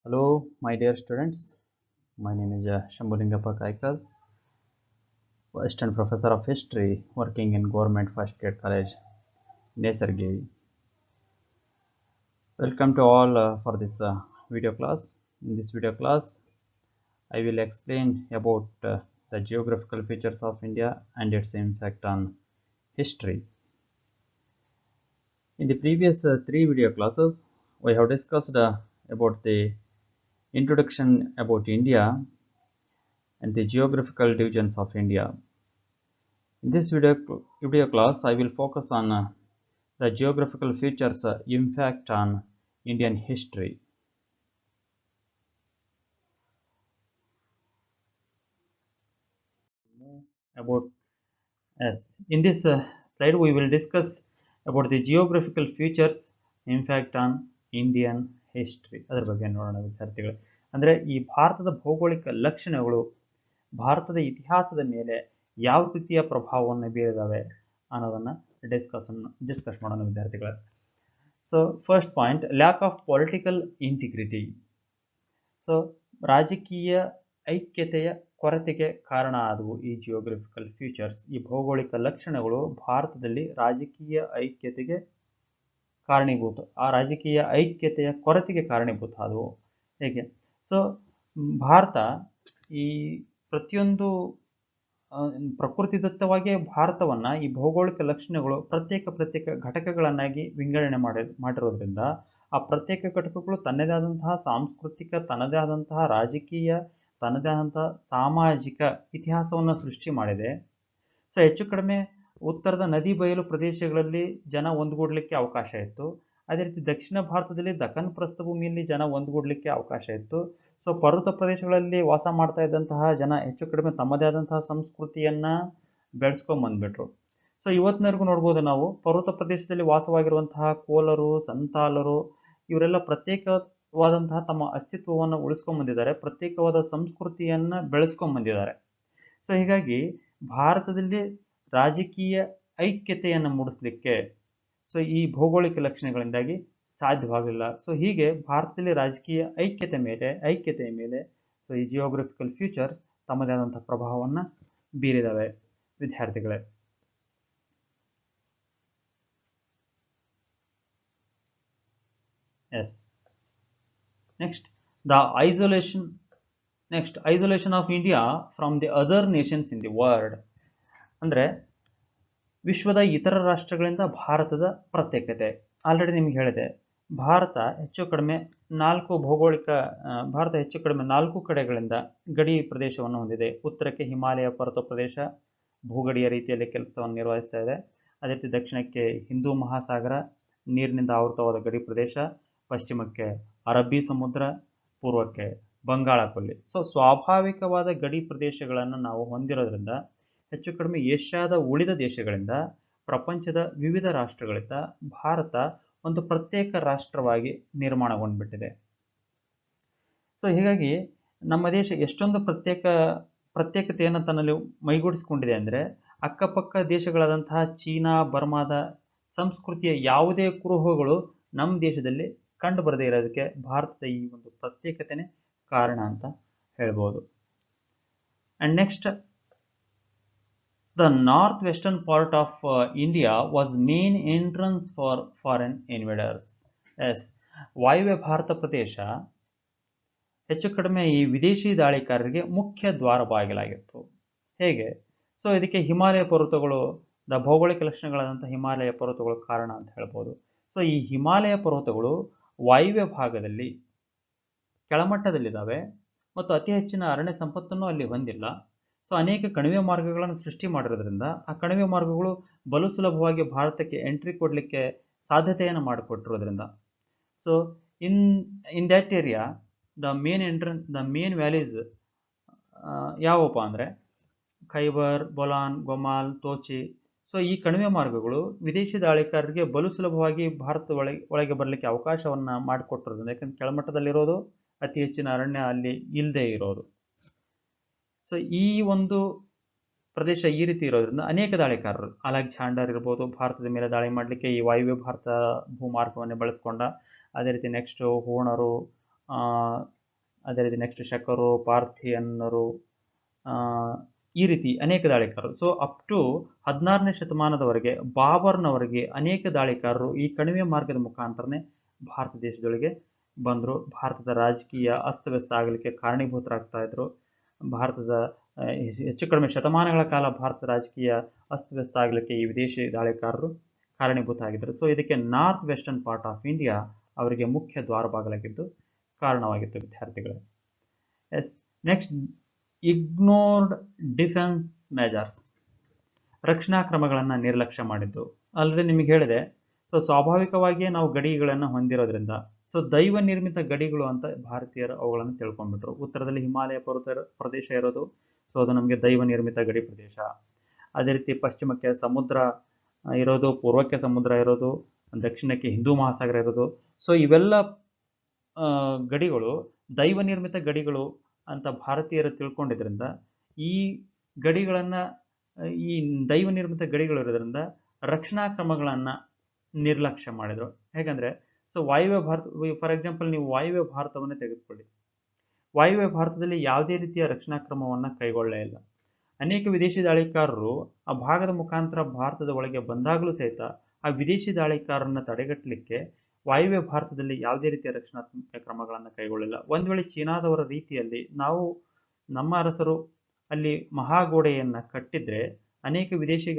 Hello, my dear students. My name is Shambulingappa Kaikal, Assistant Professor of History, working in Government First Grade College, Nesargiri. Welcome to all for this video class. In this video class, I will explain about the geographical features of India and its impact on history. In the previous three video classes, we have discussed about the introduction about India and the geographical divisions of India. In this video class, I will focus on the geographical features impact on Indian history. About in this slide, we will discuss about the geographical features impact on Indian history. ಅದರ ಬಗ್ಗೆ ನೋಡೋಣ ವಿದ್ಯಾರ್ಥಿಗಳು. ಅಂದರೆ ಈ ಭಾರತದ ಭೌಗೋಳಿಕ ಲಕ್ಷಣಗಳು ಭಾರತದ ಇತಿಹಾಸದ ಮೇಲೆ ಯಾವ ರೀತಿಯ ಪ್ರಭಾವವನ್ನು ಬೀರಿದಾವೆ ಅನ್ನೋದನ್ನ ಡಿಸ್ಕಸ್ ಮಾಡೋಣ ವಿದ್ಯಾರ್ಥಿಗಳ. So first point, lack of political integrity. So ರಾಜಕೀಯ ಐಕ್ಯತೆಯ ಕೊರತೆಗೆ ಕಾರಣ ಆದವು ಈ ಜಿಯೋಗ್ರಫಿಕಲ್ ಫೀಚರ್ಸ್. ಈ ಭೌಗೋಳಿಕ ಲಕ್ಷಣಗಳು ಭಾರತದಲ್ಲಿ ರಾಜಕೀಯ ಐಕ್ಯತೆಗೆ ಕಾರಣೀಭೂತ, ಆ ರಾಜಕೀಯ ಐಕ್ಯತೆಯ ಕೊರತೆಗೆ ಕಾರಣೀಭೂತ ಆದವು. ಹೇಗೆ? ಸೊ ಭಾರತ ಈ ಪ್ರತಿಯೊಂದು ಪ್ರಕೃತಿದತ್ತವಾಗಿ ಭಾರತವನ್ನ ಈ ಭೌಗೋಳಿಕ ಲಕ್ಷಣಗಳು ಪ್ರತ್ಯೇಕ ಘಟಕಗಳನ್ನಾಗಿ ವಿಂಗಡಣೆ ಮಾಡಿರೋದ್ರಿಂದ ಆ ಪ್ರತ್ಯೇಕ ಘಟಕಗಳು ತನ್ನದೇ ಆದಂತಹ ಸಾಂಸ್ಕೃತಿಕ, ತನ್ನದೇ ಆದಂತಹ ರಾಜಕೀಯ, ತನ್ನದೇ ಆದಂತಹ ಸಾಮಾಜಿಕ ಇತಿಹಾಸವನ್ನು ಸೃಷ್ಟಿ ಮಾಡಿದೆ. ಸೊ ಹೆಚ್ಚು ಕಡಿಮೆ ಉತ್ತರದ ನದಿ ಬಯಲು ಪ್ರದೇಶಗಳಲ್ಲಿ ಜನ ಒಂದುಗೂಡಲಿಕ್ಕೆ ಅವಕಾಶ ಇತ್ತು. ಅದೇ ರೀತಿ ದಕ್ಷಿಣ ಭಾರತದಲ್ಲಿ ದಕ್ಕನ್ ಪ್ರಸ್ಥಭೂಮಿಯಲ್ಲಿ ಜನ ಒಂದುಗೂಡಲಿಕ್ಕೆ ಅವಕಾಶ ಇತ್ತು. ಸೊ ಪರ್ವತ ಪ್ರದೇಶಗಳಲ್ಲಿ ವಾಸ ಮಾಡ್ತಾ ಇದ್ದಂತಹ ಜನ ಹೆಚ್ಚು ಕಡಿಮೆ ತಮ್ಮದೇ ಆದಂತಹ ಸಂಸ್ಕೃತಿಯನ್ನ ಬೆಳೆಸ್ಕೊಂಡ್ಬಂದ್ಬಿಟ್ರು. ಸೊ ಇವತ್ತಿನವರೆಗೂ ನೋಡ್ಬೋದು ನಾವು ಪರ್ವತ ಪ್ರದೇಶದಲ್ಲಿ ವಾಸವಾಗಿರುವಂತಹ ಕೋಲರು, ಸಂತಾಲರು ಇವರೆಲ್ಲ ಪ್ರತ್ಯೇಕವಾದಂತಹ ತಮ್ಮ ಅಸ್ತಿತ್ವವನ್ನು ಉಳಿಸ್ಕೊಂಡ್ಬಂದಿದ್ದಾರೆ, ಪ್ರತ್ಯೇಕವಾದ ಸಂಸ್ಕೃತಿಯನ್ನ ಬೆಳೆಸ್ಕೊಂಡ್ಬಂದಿದ್ದಾರೆ. ಸೊ ಹೀಗಾಗಿ ಭಾರತದಲ್ಲಿ ರಾಜಕೀಯ ಐಕ್ಯತೆಯನ್ನು ಮೂಡಿಸ್ಲಿಕ್ಕೆ ಸೊ ಈ ಭೌಗೋಳಿಕ ಲಕ್ಷಣಗಳಿಂದಾಗಿ ಸಾಧ್ಯವಾಗಲಿಲ್ಲ. ಸೊ ಹೀಗೆ ಭಾರತದಲ್ಲಿ ರಾಜಕೀಯ ಐಕ್ಯತೆಯ ಮೇಲೆ ಸೊ ಈ ಜಿಯೋಗ್ರಫಿಕಲ್ ಫೀಚರ್ಸ್ ತಮ್ಮದೇ ಆದಂತಹ ಪ್ರಭಾವವನ್ನು ಬೀರಿದಾವೆ ವಿದ್ಯಾರ್ಥಿಗಳೇ. Yes next isolation of India from the other nations in the world. ಅಂದರೆ ವಿಶ್ವದ ಇತರ ರಾಷ್ಟ್ರಗಳಿಂದ ಭಾರತದ ಪ್ರತ್ಯೇಕತೆ. ಆಲ್ರೆಡಿ ನಿಮ್ಗೆ ಹೇಳಿದೆ, ಭಾರತ ಹೆಚ್ಚು ಕಡಿಮೆ ನಾಲ್ಕು ಕಡೆಗಳಿಂದ ಗಡಿ ಪ್ರದೇಶವನ್ನು ಹೊಂದಿದೆ. ಉತ್ತರಕ್ಕೆ ಹಿಮಾಲಯ ಪರ್ವತ ಪ್ರದೇಶ ಭೂಗಡಿಯ ರೀತಿಯಲ್ಲಿ ಕೆಲಸವನ್ನು ನಿರ್ವಹಿಸ್ತಾ ಇದೆ. ಅದೇ ರೀತಿ ದಕ್ಷಿಣಕ್ಕೆ ಹಿಂದೂ ಮಹಾಸಾಗರ ನೀರಿನಿಂದ ಆವೃತವಾದ ಗಡಿ ಪ್ರದೇಶ, ಪಶ್ಚಿಮಕ್ಕೆ ಅರಬ್ಬಿ ಸಮುದ್ರ, ಪೂರ್ವಕ್ಕೆ ಬಂಗಾಳ ಕೊಲ್ಲಿ. ಸೊ ಸ್ವಾಭಾವಿಕವಾದ ಗಡಿ ಪ್ರದೇಶಗಳನ್ನು ನಾವು ಹೊಂದಿರೋದ್ರಿಂದ ಹೆಚ್ಚು ಕಡಿಮೆ ಏಷ್ಯಾದ ಉಳಿದ ದೇಶಗಳಿಂದ, ಪ್ರಪಂಚದ ವಿವಿಧ ರಾಷ್ಟ್ರಗಳಿಂದ ಭಾರತ ಒಂದು ಪ್ರತ್ಯೇಕ ರಾಷ್ಟ್ರವಾಗಿ ನಿರ್ಮಾಣಗೊಂಡ್ಬಿಟ್ಟಿದೆ. ಸೊ ಹೀಗಾಗಿ ನಮ್ಮ ದೇಶ ಎಷ್ಟೊಂದು ಪ್ರತ್ಯೇಕತೆಯನ್ನು ತನ್ನಲ್ಲಿ ಮೈಗೂಡಿಸಿಕೊಂಡಿದೆ ಅಂದರೆ ಅಕ್ಕಪಕ್ಕ ದೇಶಗಳಾದಂತಹ ಚೀನಾ, ಬರ್ಮಾದ ಸಂಸ್ಕೃತಿಯ ಯಾವುದೇ ಕುರುಹುಗಳು ನಮ್ಮ ದೇಶದಲ್ಲಿ ಕಂಡು ಬರದೇ ಇರೋದಕ್ಕೆ ಭಾರತದ ಈ ಒಂದು ಪ್ರತ್ಯೇಕತೆನೇ ಕಾರಣ ಅಂತ ಹೇಳ್ಬೋದು. And next, the northwestern part of India was main entrance for foreign invaders. Yes, ವಾಯುವ್ಯ ಭಾರತ ಪ್ರದೇಶ ಹೆಚ್ಚು ಕಡಿಮೆ ಈ ವಿದೇಶಿ ದಾಳಿಕಾರರಿಗೆ ಮುಖ್ಯ ದ್ವಾರ ಬಾಗಿಲಾಗಿತ್ತು. ಹೇಗೆ? ಸೊ ಇದಕ್ಕೆ ಹಿಮಾಲಯ ಪರ್ವತಗಳು, ಭೌಗೋಳಿಕ ಲಕ್ಷಣಗಳಾದಂತಹ ಹಿಮಾಲಯ ಪರ್ವತಗಳು ಕಾರಣ ಅಂತ ಹೇಳ್ಬೋದು. ಸೊ ಈ ಹಿಮಾಲಯ ಪರ್ವತಗಳು ವಾಯುವ್ಯ ಭಾಗದಲ್ಲಿ ಕೆಳಮಟ್ಟದಲ್ಲಿದ್ದಾವೆ ಮತ್ತು ಅತಿ ಹೆಚ್ಚಿನ ಅರಣ್ಯ ಸಂಪತ್ತನ್ನು ಅಲ್ಲಿ ಹೊಂದಿಲ್ಲ. ಸೊ ಅನೇಕ ಕಣಿವೆ ಮಾರ್ಗಗಳನ್ನು ಸೃಷ್ಟಿ ಮಾಡಿರೋದ್ರಿಂದ ಆ ಕಣಿವೆ ಮಾರ್ಗಗಳು ಬಲು ಸುಲಭವಾಗಿ ಭಾರತಕ್ಕೆ ಎಂಟ್ರಿ ಕೊಡಲಿಕ್ಕೆ ಸಾಧ್ಯತೆಯನ್ನು ಮಾಡಿಕೊಟ್ಟಿರೋದ್ರಿಂದ so in that area the main valleys ಯಾವಪ್ಪ ಅಂದರೆ ಖೈಬರ್, ಬೊಲಾನ್, ಗೊಮಾಲ್, ತೋಚಿ. ಸೊ ಈ ಕಣಿವೆ ಮಾರ್ಗಗಳು ವಿದೇಶಿ ದಾಳಿಕಾರರಿಗೆ ಬಲು ಸುಲಭವಾಗಿ ಭಾರತ ಒಳಗೆ ಬರಲಿಕ್ಕೆ ಅವಕಾಶವನ್ನು ಮಾಡಿಕೊಟ್ಟಿರೋದ್ರಿಂದ, ಯಾಕಂದ್ರೆ ಕೆಳಮಟ್ಟದಲ್ಲಿರೋದು, ಅತಿ ಹೆಚ್ಚಿನ ಅರಣ್ಯ ಅಲ್ಲಿ ಇಲ್ಲದೆ ಇರೋದು. ಸೊ ಈ ಒಂದು ಪ್ರದೇಶ ಈ ರೀತಿ ಇರೋದ್ರಿಂದ ಅನೇಕ ದಾಳಿಕಾರರು, ಅಲೆಕ್ಸಾಂಡರ್ ಇರ್ಬೋದು, ಭಾರತದ ಮೇಲೆ ದಾಳಿ ಮಾಡಲಿಕ್ಕೆ ಈ ವಾಯುವ್ಯ ಭಾರತ ಭೂಮಾರ್ಗವನ್ನೇ ಬಳಸ್ಕೊಂಡ. ಅದೇ ರೀತಿ ನೆಕ್ಸ್ಟ್ ಹೂಣರು, ಅದೇ ರೀತಿ ನೆಕ್ಸ್ಟ್ ಶಕರು, ಪಾರ್ಥಿಯನ್ನರು, ಈ ರೀತಿ ಅನೇಕ ದಾಳಿಕಾರರು. ಸೊ ಅಪ್ ಟು 16ನೇ ಶತಮಾನದವರೆಗೆ ಬಾಬರ್ನವರೆಗೆ ಅನೇಕ ದಾಳಿಕಾರರು ಈ ಕಣಿವೆ ಮಾರ್ಗದ ಮುಖಾಂತರನೇ ಭಾರತ ದೇಶದೊಳಗೆ ಬಂದರು. ಭಾರತದ ರಾಜಕೀಯ ಅಸ್ತವ್ಯಸ್ತ ಆಗಲಿಕ್ಕೆ ಕಾರಣೀಭೂತರಾಗ್ತಾ ಇದ್ರು. ಭಾರತದ ಹೆಚ್ಚು ಕಡಿಮೆ ಶತಮಾನಗಳ ಕಾಲ ಭಾರತದ ರಾಜಕೀಯ ಅಸ್ತವ್ಯಸ್ತ ಆಗಲಿಕ್ಕೆ ಈ ವಿದೇಶಿ ದಾಳಿಕಾರರು ಕಾರಣೀಭೂತ ಆಗಿದ್ದರು. ಸೊ ಇದಕ್ಕೆ north western part of India ಅವರಿಗೆ ಮುಖ್ಯ ದ್ವಾರಬಾಗಲಾಗಿದ್ದು ಕಾರಣವಾಗಿತ್ತು ವಿದ್ಯಾರ್ಥಿಗಳೇ. Yes, next ignored defence measures, ರಕ್ಷಣಾ ಕ್ರಮಗಳನ್ನು ನಿರ್ಲಕ್ಷ್ಯ ಮಾಡಿದ್ದು. ಆಲ್ರೆಡಿ ನಿಮಗೆ ಹೇಳಿದೆ. ಸೊ ಸ್ವಾಭಾವಿಕವಾಗಿಯೇ ನಾವು ಗಡಿಗಳನ್ನು ಹೊಂದಿರೋದ್ರಿಂದ ಸೊ ದೈವ ನಿರ್ಮಿತ ಗಡಿಗಳು ಅಂತ ಭಾರತೀಯರು ಅವುಗಳನ್ನು ತಿಳ್ಕೊಂಡ್ಬಿಟ್ರು. ಉತ್ತರದಲ್ಲಿ ಹಿಮಾಲಯ ಪರ್ವತ ಪ್ರದೇಶ ಇರೋದು, ಸೊ ಅದು ನಮಗೆ ದೈವ ನಿರ್ಮಿತ ಗಡಿ ಪ್ರದೇಶ. ಅದೇ ರೀತಿ ಪಶ್ಚಿಮಕ್ಕೆ ಸಮುದ್ರ ಇರೋದು, ಪೂರ್ವಕ್ಕೆ ಸಮುದ್ರ ಇರೋದು, ದಕ್ಷಿಣಕ್ಕೆ ಹಿಂದೂ ಮಹಾಸಾಗರ ಇರೋದು. ಸೊ ಇವೆಲ್ಲ ಗಡಿಗಳು ದೈವ ನಿರ್ಮಿತ ಗಡಿಗಳು ಅಂತ ಭಾರತೀಯರು ತಿಳ್ಕೊಂಡಿದ್ರಿಂದ ಈ ಗಡಿಗಳನ್ನು, ಈ ದೈವ ನಿರ್ಮಿತ ಗಡಿಗಳು ಇರೋದ್ರಿಂದ ರಕ್ಷಣಾ ಕ್ರಮಗಳನ್ನು ನಿರ್ಲಕ್ಷ್ಯ ಮಾಡಿದರು. ಹೇಗಂದರೆ, ಸೊ ವಾಯುವ್ಯ ಭಾರತ, ಫಾರ್ ಎಕ್ಸಾಂಪಲ್ ನೀವು ವಾಯುವ್ಯ ಭಾರತವನ್ನೇ ತೆಗೆದುಕೊಳ್ಳಿ. ವಾಯುವ್ಯ ಭಾರತದಲ್ಲಿ ಯಾವುದೇ ರೀತಿಯ ರಕ್ಷಣಾ ಕ್ರಮವನ್ನು ಕೈಗೊಳ್ಳಲೇ ಇಲ್ಲ. ಅನೇಕ ವಿದೇಶಿ ದಾಳಿಕಾರರು ಆ ಭಾಗದ ಮುಖಾಂತರ ಭಾರತದ ಒಳಗೆ ಬಂದಾಗಲೂ ಸಹಿತ ಆ ವಿದೇಶಿ ದಾಳಿಕಾರರನ್ನು ತಡೆಗಟ್ಟಲಿಕ್ಕೆ ವಾಯುವ್ಯ ಭಾರತದಲ್ಲಿ ಯಾವುದೇ ರೀತಿಯ ರಕ್ಷಣಾತ್ಮಕ ಕ್ರಮಗಳನ್ನು ಕೈಗೊಳ್ಳಿಲ್ಲ. ಒಂದು ವೇಳೆ ಚೀನಾದವರ ರೀತಿಯಲ್ಲಿ ನಮ್ಮ ಅರಸರು ಅಲ್ಲಿ ಮಹಾಗೋಡೆಯನ್ನು ಕಟ್ಟಿದ್ರೆ ಅನೇಕ ವಿದೇಶಿ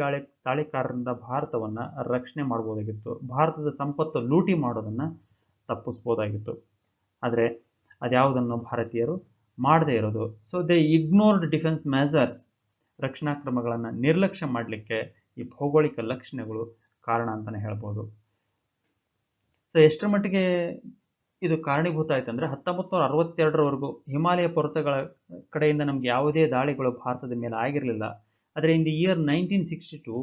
ದಾಳಿಕಾರರಿಂದ ಭಾರತವನ್ನು ರಕ್ಷಣೆ ಮಾಡ್ಬೋದಾಗಿತ್ತು. ಭಾರತದ ಸಂಪತ್ತು ಲೂಟಿ ಮಾಡೋದನ್ನು ತಪ್ಪಿಸ್ಬೋದಾಗಿತ್ತು. ಆದರೆ ಅದ್ಯಾವುದನ್ನು ಭಾರತೀಯರು ಮಾಡದೇ ಇರೋದು. So they ignored defence measures, ರಕ್ಷಣಾ ಕ್ರಮಗಳನ್ನು ನಿರ್ಲಕ್ಷ್ಯ ಮಾಡಲಿಕ್ಕೆ ಈ ಭೌಗೋಳಿಕ ಲಕ್ಷಣಗಳು ಕಾರಣ ಅಂತಲೇ ಹೇಳ್ಬೋದು. ಸೊ ಎಷ್ಟರ ಮಟ್ಟಿಗೆ ಇದು ಕಾರಣೀಭೂತ ಆಯ್ತು ಅಂದರೆ 1962ರವರೆಗೂ ಹಿಮಾಲಯ ಪರ್ವತಗಳ ಕಡೆಯಿಂದ ನಮ್ಗೆ ಯಾವುದೇ ದಾಳಿಗಳು ಭಾರತದ ಮೇಲೆ ಆಗಿರಲಿಲ್ಲ. ಆದರೆ ಇನ್ ದಿ ಇಯರ್ 1962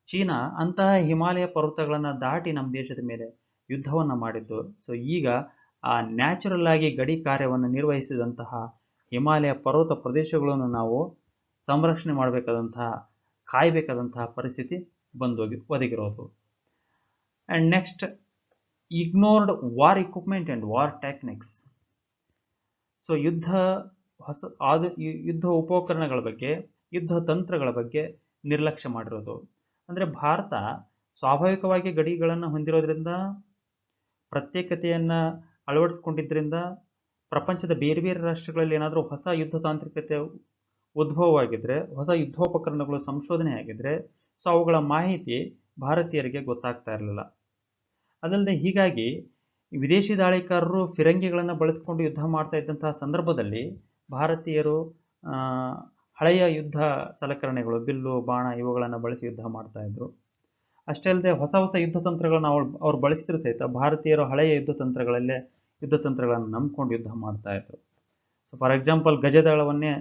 ಚೀನಾ ಅಂತಹ ಹಿಮಾಲಯ ಪರ್ವತಗಳನ್ನು ದಾಟಿ ನಮ್ಮ ದೇಶದ ಮೇಲೆ ಯುದ್ಧವನ್ನು ಮಾಡಿದ್ದು. ಸೊ ಈಗ ಆ ನ್ಯಾಚುರಲ್ ಆಗಿ ಗಡಿ ಕಾರ್ಯವನ್ನು ನಿರ್ವಹಿಸಿದಂತಹ ಹಿಮಾಲಯ ಪರ್ವತ ಪ್ರದೇಶಗಳನ್ನು ನಾವು ಸಂರಕ್ಷಣೆ ಮಾಡಬೇಕಾದಂತಹ, ಕಾಯಬೇಕಾದಂತಹ ಪರಿಸ್ಥಿತಿ ಒದಗಿರೋದು. And next, ignored war equipment and war techniques. So ಯುದ್ಧ ಉಪಕರಣಗಳ ಬಗ್ಗೆ, ಯುದ್ಧ ತಂತ್ರಗಳ ಬಗ್ಗೆ ನಿರ್ಲಕ್ಷ್ಯ ಮಾಡಿರೋದು. ಅಂದರೆ ಭಾರತ ಸ್ವಾಭಾವಿಕವಾಗಿ ಗಡಿಗಳನ್ನು ಹೊಂದಿರೋದ್ರಿಂದ, ಪ್ರತ್ಯೇಕತೆಯನ್ನು ಅಳವಡಿಸ್ಕೊಂಡಿದ್ದರಿಂದ ಪ್ರಪಂಚದ ಬೇರೆ ಬೇರೆ ರಾಷ್ಟ್ರಗಳಲ್ಲಿ ಏನಾದರೂ ಹೊಸ ಯುದ್ಧ ತಾಂತ್ರಿಕತೆ ಉದ್ಭವವಾಗಿದ್ದರೆ, ಹೊಸ ಯುದ್ಧೋಪಕರಣಗಳು ಸಂಶೋಧನೆ ಆಗಿದ್ದರೆ, ಸೊ ಅವುಗಳ ಮಾಹಿತಿ ಭಾರತೀಯರಿಗೆ ಗೊತ್ತಾಗ್ತಾ ಇರಲಿಲ್ಲ. ಅದಲ್ಲದೆ ಹೀಗಾಗಿ ವಿದೇಶಿ ದಾಳಿಕಾರರು ಫಿರಂಗಿಗಳನ್ನು ಬಳಸಿಕೊಂಡು ಯುದ್ಧ ಮಾಡ್ತಾ ಇದ್ದಂತಹ ಸಂದರ್ಭದಲ್ಲಿ ಭಾರತೀಯರು ಹಳೆಯ ಯುದ್ಧ ಸಲಕರಣೆಗಳು, ಬಿಲ್ಲು, ಬಾಣ ಇವುಗಳನ್ನು ಬಳಸಿ ಯುದ್ಧ ಮಾಡ್ತಾ ಇದ್ರು. ಅಷ್ಟೇ ಅಲ್ಲದೆ ಹೊಸ ಹೊಸ ಯುದ್ಧ ತಂತ್ರಗಳನ್ನು ಅವ್ರು ಬಳಸಿದ್ರು ಸಹಿತ ಭಾರತೀಯರು ಹಳೆಯ ಯುದ್ಧ ತಂತ್ರಗಳನ್ನು ನಂಬಿಕೊಂಡು ಯುದ್ಧ ಮಾಡ್ತಾ ಇದ್ರು. ಸೊ ಫಾರ್ ಎಕ್ಸಾಂಪಲ್ ಗಜದಳವನ್ನೇ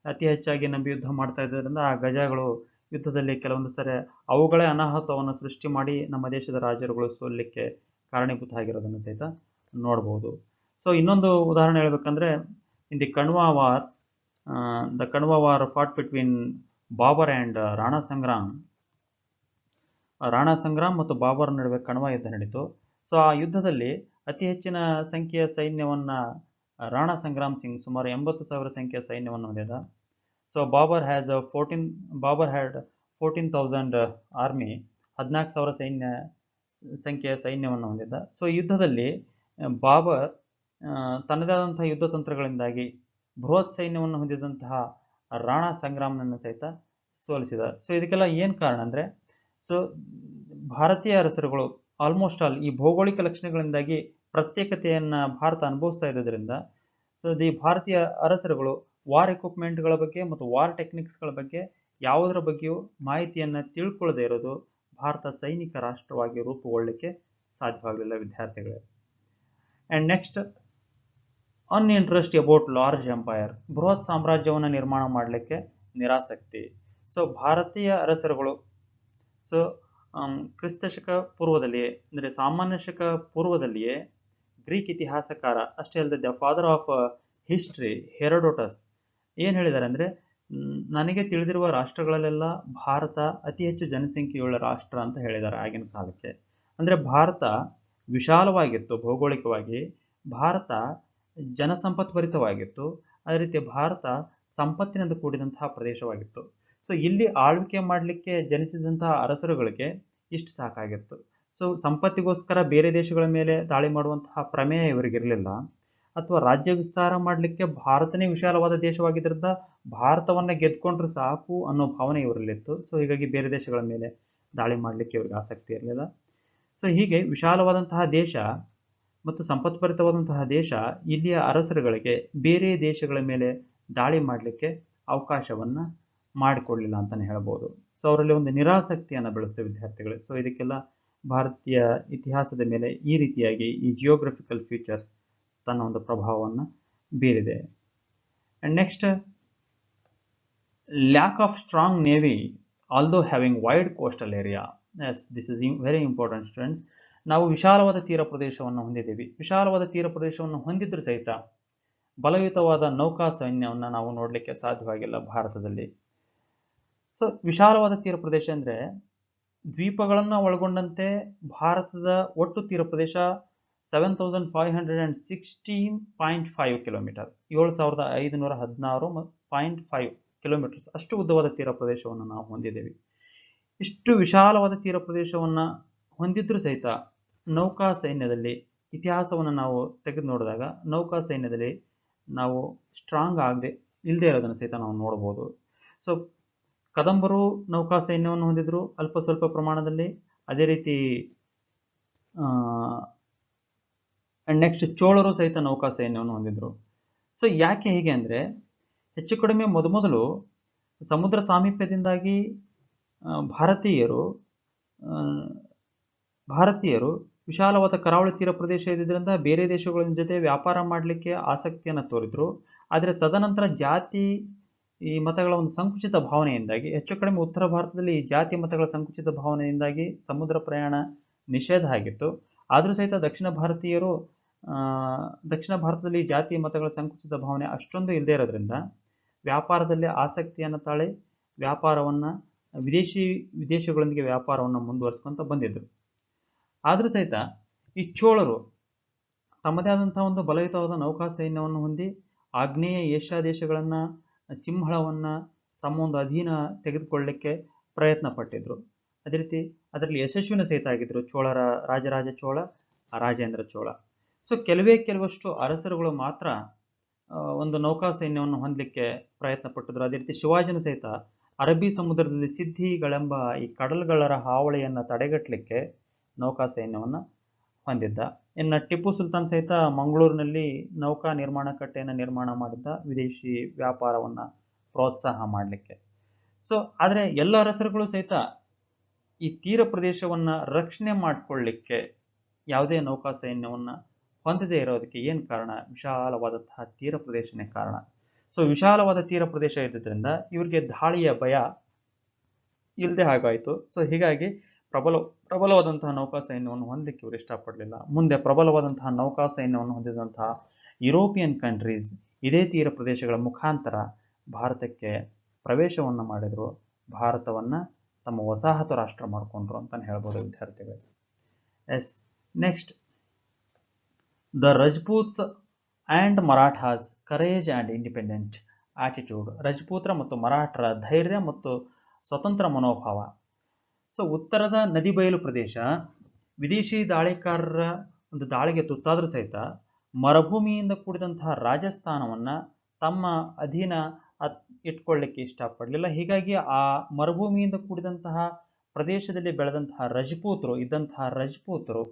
ಅತಿ ಹೆಚ್ಚಾಗಿ ನಂಬಿ ಯುದ್ಧ ಮಾಡ್ತಾ ಇದ್ದರಿಂದ ಆ ಗಜಗಳು ಯುದ್ಧದಲ್ಲಿ ಕೆಲವೊಂದು ಸರಿ ಅವುಗಳೇ ಅನಾಹುತವನ್ನು ಸೃಷ್ಟಿ ಮಾಡಿ ನಮ್ಮ ದೇಶದ ರಾಜರುಗಳು ಸೋಲಿಕ್ಕೆ ಕಾರಣೀಭೂತ ಆಗಿರೋದನ್ನು ಸಹಿತ ನೋಡ್ಬೋದು. ಸೊ ಇನ್ನೊಂದು ಉದಾಹರಣೆ ಹೇಳ್ಬೇಕಂದ್ರೆ, in the Khanwa war fought between Babur and Rana Sangram ಮತ್ತು ಬಾಬರ್ ನಡುವೆ ಕಣ್ವಾ ಯುದ್ಧ ನಡೀತು. ಸೊ ಆ ಯುದ್ಧದಲ್ಲಿ ಅತಿ ಹೆಚ್ಚಿನ ಸಂಖ್ಯೆಯ ಸೈನ್ಯವನ್ನು ರಾಣಾ ಸಂಗ್ರಾಮ್ ಸಿಂಗ್ ಸುಮಾರು 80,000 ಸಂಖ್ಯೆಯ ಸೈನ್ಯವನ್ನು ಹೊಂದಿದ. ಸೊ ಬಾಬರ್ ಹ್ಯಾಡ್ 14,000 ಆರ್ಮಿ, 14,000 ಸಂಖ್ಯೆಯ ಸೈನ್ಯವನ್ನು ಹೊಂದಿದ್ದ. ಸೊ ಯುದ್ಧದಲ್ಲಿ ಬಾಬರ್ ತನ್ನದೇ ಆದಂತಹ ಯುದ್ಧ ತಂತ್ರಗಳಿಂದಾಗಿ ಬೃಹತ್ ಸೈನ್ಯವನ್ನು ಹೊಂದಿದಂತಹ ರಾಣಾ ಸಂಗ್ರಾಮ್ನನ್ನು ಸಹಿತ ಸೋಲಿಸಿದ. ಸೊ ಇದಕ್ಕೆಲ್ಲ ಏನು ಕಾರಣ ಅಂದರೆ, ಸೊ ಭಾರತೀಯ ಅರಸರುಗಳು ಆಲ್ಮೋಸ್ಟ್ ಆಲ್ ಈ ಭೌಗೋಳಿಕ ಲಕ್ಷಣಗಳಿಂದಾಗಿ ಪ್ರತ್ಯೇಕತೆಯನ್ನು ಭಾರತ ಅನುಭವಿಸ್ತಾ ಇರೋದ್ರಿಂದ, ಸೊ ಭಾರತೀಯ ಅರಸರುಗಳು ವಾರ್ ಎಕ್ವಿಪ್ಮೆಂಟ್ಗಳ ಬಗ್ಗೆ ಮತ್ತು ವಾರ್ ಟೆಕ್ನಿಕ್ಸ್ಗಳ ಬಗ್ಗೆ ಯಾವುದರ ಬಗ್ಗೆಯೂ ಮಾಹಿತಿಯನ್ನು ತಿಳ್ಕೊಳ್ಳದೇ ಇರೋದು ಭಾರತ ಸೈನಿಕ ರಾಷ್ಟ್ರವಾಗಿ ರೂಪುಗೊಳ್ಳಲಿಕ್ಕೆ ಸಾಧ್ಯವಾಗಲಿಲ್ಲ ವಿದ್ಯಾರ್ಥಿಗಳೇ. And next, uninterest about large empire, ಬೃಹತ್ ಸಾಮ್ರಾಜ್ಯವನ್ನು ನಿರ್ಮಾಣ ಮಾಡಲಿಕ್ಕೆ ನಿರಾಸಕ್ತಿ. ಸೊ ಭಾರತೀಯ ಅರಸರುಗಳು ಕ್ರಿಸ್ತಶಕ ಪೂರ್ವದಲ್ಲಿಯೇ, ಅಂದರೆ ಸಾಮಾನ್ಯ ಶಕ ಪೂರ್ವದಲ್ಲಿಯೇ ಗ್ರೀಕ್ ಇತಿಹಾಸಕಾರ, ಅಷ್ಟೇ ಅಲ್ಲದೆ the father of history Herodotus ಏನು ಹೇಳಿದ್ದಾರೆ ಅಂದರೆ, ನನಗೆ ತಿಳಿದಿರುವ ರಾಷ್ಟ್ರಗಳಲ್ಲೆಲ್ಲ ಭಾರತ ಅತಿ ಹೆಚ್ಚು ಜನಸಂಖ್ಯೆಯುಳ್ಳ ರಾಷ್ಟ್ರ ಅಂತ ಹೇಳಿದ್ದಾರೆ ಆಗಿನ ಕಾಲಕ್ಕೆ. ಅಂದರೆ ಭಾರತ ವಿಶಾಲವಾಗಿತ್ತು ಭೌಗೋಳಿಕವಾಗಿ. ಭಾರತ ಜನಸಂಪತ್ಭರಿತವಾಗಿತ್ತು. ಅದೇ ರೀತಿ ಭಾರತ ಸಂಪತ್ತಿನಿಂದ ಕೂಡಿದಂತಹ ಪ್ರದೇಶವಾಗಿತ್ತು. ಸೊ ಇಲ್ಲಿ ಆಳ್ವಿಕೆ ಮಾಡಲಿಕ್ಕೆ ಜನಿಸಿದಂತಹ ಅರಸರುಗಳಿಗೆ ಇಷ್ಟು ಸಾಕಾಗಿತ್ತು. ಸೊ ಸಂಪತ್ತಿಗೋಸ್ಕರ ಬೇರೆ ದೇಶಗಳ ಮೇಲೆ ದಾಳಿ ಮಾಡುವಂತಹ ಪ್ರಮೇಯ ಇವರಿಗಿರಲಿಲ್ಲ. ಅಥವಾ ರಾಜ್ಯ ವಿಸ್ತಾರ ಮಾಡಲಿಕ್ಕೆ ಭಾರತನೇ ವಿಶಾಲವಾದ ದೇಶವಾಗಿದ್ದರಿಂದ ಭಾರತವನ್ನ ಗೆದ್ಕೊಂಡ್ರೆ ಸಾಕು ಅನ್ನೋ ಭಾವನೆ ಇವರಲ್ಲಿತ್ತು. ಸೊ ಹೀಗಾಗಿ ಬೇರೆ ದೇಶಗಳ ಮೇಲೆ ದಾಳಿ ಮಾಡಲಿಕ್ಕೆ ಇವರಿಗೆ ಆಸಕ್ತಿ ಇರಲಿಲ್ಲ. ಸೊ ಹೀಗೆ ವಿಶಾಲವಾದಂತಹ ದೇಶ ಮತ್ತು ಸಂಪತ್ಭರಿತವಾದಂತಹ ದೇಶ ಇಲ್ಲಿಯ ಅರಸರುಗಳಿಗೆ ಬೇರೆ ದೇಶಗಳ ಮೇಲೆ ದಾಳಿ ಮಾಡಲಿಕ್ಕೆ ಅವಕಾಶವನ್ನ ಮಾಡಿಕೊಡ್ಲಿಲ್ಲ ಅಂತಾನೆ ಹೇಳ್ಬೋದು. ಸೊ ಅವರಲ್ಲಿ ಒಂದು ನಿರಾಸಕ್ತಿಯನ್ನು ಬೆಳೆಸ್ತವೆ ವಿದ್ಯಾರ್ಥಿಗಳು. ಸೊ ಇದಕ್ಕೆಲ್ಲ ಭಾರತೀಯ ಇತಿಹಾಸದ ಮೇಲೆ ಈ ರೀತಿಯಾಗಿ ಈ ಜಿಯೋಗ್ರಫಿಕಲ್ ಫೀಚರ್ಸ್ ತನ್ನ ಒಂದು ಪ್ರಭಾವವನ್ನು ಬೀರಿದೆ. And next, lack of strong navy although having wide coastal area. Yes, this is very important students. ನಾವು ವಿಶಾಲವಾದ ತೀರ ಪ್ರದೇಶವನ್ನು ಹೊಂದಿದ್ದೀವಿ. ವಿಶಾಲವಾದ ತೀರ ಪ್ರದೇಶವನ್ನು ಹೊಂದಿದ್ರೂ ಸಹಿತ ಬಲಯುತವಾದ ನೌಕಾ ಸೈನ್ಯವನ್ನು ನಾವು ನೋಡಲಿಕ್ಕೆ ಸಾಧ್ಯವಾಗಿಲ್ಲ ಭಾರತದಲ್ಲಿ. ಸೊ ವಿಶಾಲವಾದ ತೀರ ಪ್ರದೇಶ ಅಂದರೆ ದ್ವೀಪಗಳನ್ನು ಒಳಗೊಂಡಂತೆ ಭಾರತದ ಒಟ್ಟು ತೀರ ಪ್ರದೇಶ 7516.5 ಕಿಲೋಮೀಟರ್ಸ್, 7516.5 ಕಿಲೋಮೀಟರ್ಸ್ ಅಷ್ಟು ಉದ್ದವಾದ ತೀರ ಪ್ರದೇಶವನ್ನು ನಾವು ಹೊಂದಿದ್ದೇವೆ. ಇಷ್ಟು ವಿಶಾಲವಾದ ತೀರ ಪ್ರದೇಶವನ್ನು ಹೊಂದಿದ್ರೂ ಸಹಿತ ನೌಕಾ ಸೈನ್ಯದಲ್ಲಿ ಇತಿಹಾಸವನ್ನು ನಾವು ತೆಗೆದು ನೋಡಿದಾಗ ನೌಕಾ ಸೈನ್ಯದಲ್ಲಿ ನಾವು ಸ್ಟ್ರಾಂಗ್ ಆಗದೆ ಇಲ್ಲದೆ ಇರೋದನ್ನು ಸಹಿತ ನಾವು ನೋಡ್ಬೋದು. ಸೊ ಕದಂಬರು ನೌಕಾ ಸೈನ್ಯವನ್ನು ಹೊಂದಿದ್ರು ಅಲ್ಪ ಸ್ವಲ್ಪ ಪ್ರಮಾಣದಲ್ಲಿ. ಅದೇ ರೀತಿ ನೆಕ್ಸ್ಟ್ ಚೋಳರು ಸಹಿತ ನೌಕಾ ಸೈನ್ಯವನ್ನು ಹೊಂದಿದ್ರು. ಸೊ ಯಾಕೆ ಹೀಗೆ ಅಂದರೆ, ಹೆಚ್ಚು ಕಡಿಮೆ ಮೊದಮೊದಲು ಸಮುದ್ರ ಸಾಮೀಪ್ಯದಿಂದಾಗಿ ಭಾರತೀಯರು ವಿಶಾಲವಾದ ಕರಾವಳಿ ತೀರ ಪ್ರದೇಶ ಇದ್ದಿದ್ದರಿಂದ ಬೇರೆ ದೇಶಗಳ ಜೊತೆ ವ್ಯಾಪಾರ ಮಾಡಲಿಕ್ಕೆ ಆಸಕ್ತಿಯನ್ನು ತೋರಿದ್ರು. ಆದರೆ ತದನಂತರ ಜಾತಿ ಈ ಮತಗಳ ಒಂದು ಸಂಕುಚಿತ ಭಾವನೆಯಿಂದಾಗಿ, ಹೆಚ್ಚು ಕಡಿಮೆ ಉತ್ತರ ಭಾರತದಲ್ಲಿ ಈ ಜಾತಿ ಮತಗಳ ಸಂಕುಚಿತ ಭಾವನೆಯಿಂದಾಗಿ ಸಮುದ್ರ ಪ್ರಯಾಣ ನಿಷೇಧ ಆಗಿತ್ತು. ಆದರೂ ಸಹಿತ ದಕ್ಷಿಣ ಭಾರತದಲ್ಲಿ ಜಾತಿ ಮತಗಳ ಸಂಕುಚಿತ ಭಾವನೆ ಅಷ್ಟೊಂದು ಇಲ್ಲದೆ ಇರೋದ್ರಿಂದ ವ್ಯಾಪಾರದಲ್ಲಿ ಆಸಕ್ತಿಯನ್ನು ತಾಳಿ ವ್ಯಾಪಾರವನ್ನು ವಿದೇಶಗಳೊಂದಿಗೆ ವ್ಯಾಪಾರವನ್ನು ಮುಂದುವರಿಸ್ಕೊಂತ ಬಂದಿದ್ರು. ಆದರೂ ಸಹಿತ ಈ ಚೋಳರು ತಮ್ಮದೇ ಆದಂತಹ ಒಂದು ಬಲಯುತವಾದ ನೌಕಾ ಸೈನ್ಯವನ್ನು ಹೊಂದಿ ಆಗ್ನೇಯ ಏಷ್ಯಾ ದೇಶಗಳನ್ನು, ಸಿಂಹಳವನ್ನು ತಮ್ಮ ಒಂದು ಅಧೀನ ತೆಗೆದುಕೊಳ್ಳಲಿಕ್ಕೆ ಪ್ರಯತ್ನ ಪಟ್ಟಿದ್ರು. ಅದೇ ರೀತಿ ಅದರಲ್ಲಿ ಯಶಸ್ವಿನ ಸಹಿತ ಆಗಿದ್ರು ರಾಜರಾಜ ಚೋಳ, ರಾಜೇಂದ್ರ ಚೋಳ. ಸೊ ಕೆಲವಷ್ಟು ಅರಸರುಗಳು ಮಾತ್ರ ಒಂದು ನೌಕಾ ಸೈನ್ಯವನ್ನು ಹೊಂದಲಿಕ್ಕೆ ಪ್ರಯತ್ನ ಪಟ್ಟಿದ್ರು. ಅದೇ ರೀತಿ ಶಿವಾಜಿನೂ ಸಹಿತ ಅರಬ್ಬಿ ಸಮುದ್ರದಲ್ಲಿ ಸಿದ್ಧಿಗಳೆಂಬ ಈ ಕಡಲ್ಗಳರ ಹಾವಳಿಯನ್ನು ತಡೆಗಟ್ಟಲಿಕ್ಕೆ ನೌಕಾ ಸೈನ್ಯವನ್ನು ಹೊಂದಿದ್ದ. ಇನ್ನು ಟಿಪ್ಪು ಸುಲ್ತಾನ್ ಸಹಿತ ಮಂಗಳೂರಿನಲ್ಲಿ ನೌಕಾ ನಿರ್ಮಾಣ ಕಟ್ಟೆಯನ್ನು ನಿರ್ಮಾಣ ಮಾಡಿದ್ದ, ವಿದೇಶಿ ವ್ಯಾಪಾರವನ್ನು ಪ್ರೋತ್ಸಾಹ ಮಾಡಲಿಕ್ಕೆ. ಸೊ ಆದರೆ ಎಲ್ಲ ಅರಸರುಗಳು ಸಹಿತ ಈ ತೀರ ಪ್ರದೇಶವನ್ನು ರಕ್ಷಣೆ ಮಾಡಿಕೊಳ್ಳಲಿಕ್ಕೆ ಯಾವುದೇ ನೌಕಾ ಸೈನ್ಯವನ್ನು ಹೊಂದದೇ ಇರೋದಕ್ಕೆ ಏನು ಕಾರಣ? ವಿಶಾಲವಾದಂತಹ ತೀರ ಪ್ರದೇಶನೇ ಕಾರಣ. ಸೊ ವಿಶಾಲವಾದ ತೀರ ಪ್ರದೇಶ ಇದ್ದಿದ್ದರಿಂದ ಇವರಿಗೆ ದಾಳಿಯ ಭಯ ಇಲ್ಲದೆ ಹಾಗಾಯಿತು. ಸೊ ಹೀಗಾಗಿ ಪ್ರಬಲವಾದಂತಹ ನೌಕಾ ಸೈನ್ಯವನ್ನು ಹೊಂದಲಿಕ್ಕೆ ಇವರು ಇಷ್ಟಪಡಲಿಲ್ಲ. ಮುಂದೆ ಪ್ರಬಲವಾದಂತಹ ನೌಕಾ ಸೈನ್ಯವನ್ನು ಹೊಂದಿದಂತಹ ಯುರೋಪಿಯನ್ ಕಂಟ್ರೀಸ್ ಇದೇ ತೀರ ಪ್ರದೇಶಗಳ ಮುಖಾಂತರ ಭಾರತಕ್ಕೆ ಪ್ರವೇಶವನ್ನು ಮಾಡಿದ್ರು. ಭಾರತವನ್ನು ತಮ್ಮ ವಸಾಹತು ರಾಷ್ಟ್ರ ಮಾಡಿಕೊಂಡ್ರು ಅಂತಲೇ ಹೇಳ್ಬೋದು ವಿದ್ಯಾರ್ಥಿಗಳು. Yes, next, the Rajputs and Marathas courage and independent attitude. ರಜಪೂತ್ರ ಮತ್ತು ಮರಾಠರ ಧೈರ್ಯ ಮತ್ತು ಸ್ವತಂತ್ರ ಮನೋಭಾವ. ಸೊ ಉತ್ತರದ ನದಿ ಬಯಲು ಪ್ರದೇಶ ವಿದೇಶಿ ದಾಳಿಕಾರರ ಒಂದು ದಾಳಿಗೆ ತುತ್ತಾದರೂ ಸಹಿತ ಮರುಭೂಮಿಯಿಂದ ಕೂಡಿದಂತಹ ರಾಜಸ್ಥಾನವನ್ನು ತಮ್ಮ ಅಧೀನ ಇಟ್ಕೊಳ್ಳಿಕ್ಕೆ ಇಷ್ಟಪಡಲಿಲ್ಲ. ಹೀಗಾಗಿ ಆ ಮರುಭೂಮಿಯಿಂದ ಕೂಡಿದಂತಹ ಪ್ರದೇಶದಲ್ಲಿ ಬೆಳೆದಂತಹ ರಜಪೂತರು